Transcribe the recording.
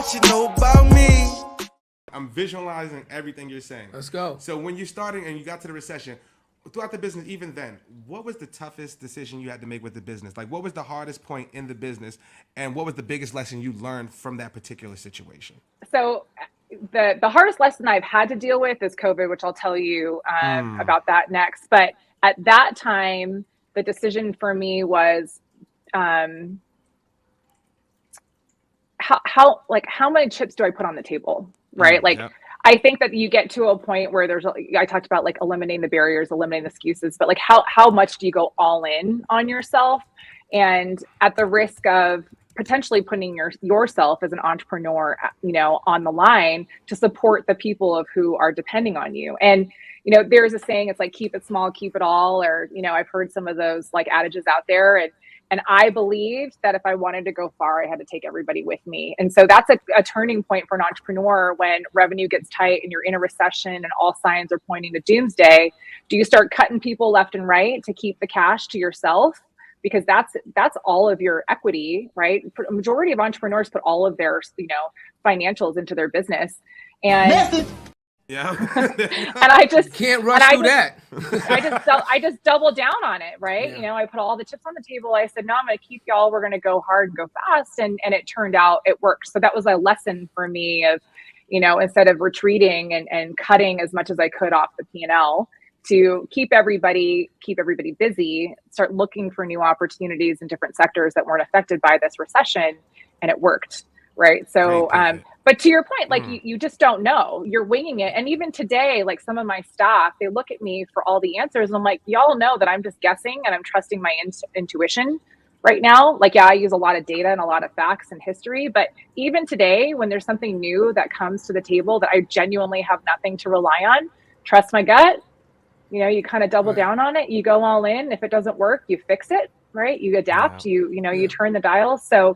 what you know about me. I'm visualizing everything you're saying. Let's go. So when you're starting and you got to the recession, throughout the business, even then, what was the toughest decision you had to make with the business? Like, what was the hardest point in the business, and what was the biggest lesson you learned from that particular situation? So the hardest lesson I've had to deal with is COVID, which I'll tell you about that next. But at that time, the decision for me was how many chips do I put on the table, right? Yep. I think that you get to a point where I talked about like eliminating the barriers, eliminating the excuses, but like how much do you go all in on yourself, and at the risk of potentially putting yourself as an entrepreneur, on the line to support the people of who are depending on you. And, there's a saying, it's like, keep it small, keep it all, or, I've heard some of those like adages out there. And I believed that if I wanted to go far, I had to take everybody with me. And so that's a turning point for an entrepreneur when revenue gets tight and you're in a recession and all signs are pointing to doomsday. Do you start cutting people left and right to keep the cash to yourself? Because that's all of your equity, right? A majority of entrepreneurs put all of their, financials into their business. And Yeah. and I just can't rush through that. I just doubled down on it, right? Yeah. I put all the chips on the table. I said, no, I'm going to keep y'all. We're going to go hard and go fast. And it turned out it worked. So that was a lesson for me of, instead of retreating and cutting as much as I could off the P&L, to keep everybody busy, start looking for new opportunities in different sectors that weren't affected by this recession. And it worked. Right. So, but to your point, like you just don't know, you're winging it. And even today, like some of my staff, they look at me for all the answers. And I'm like, y'all know that I'm just guessing and I'm trusting my intuition right now. Like, yeah, I use a lot of data and a lot of facts and history, but even today, when there's something new that comes to the table that I genuinely have nothing to rely on, trust my gut. You kind of double down on it. You go all in. If it doesn't work, you fix it, right? You adapt, you turn the dial. So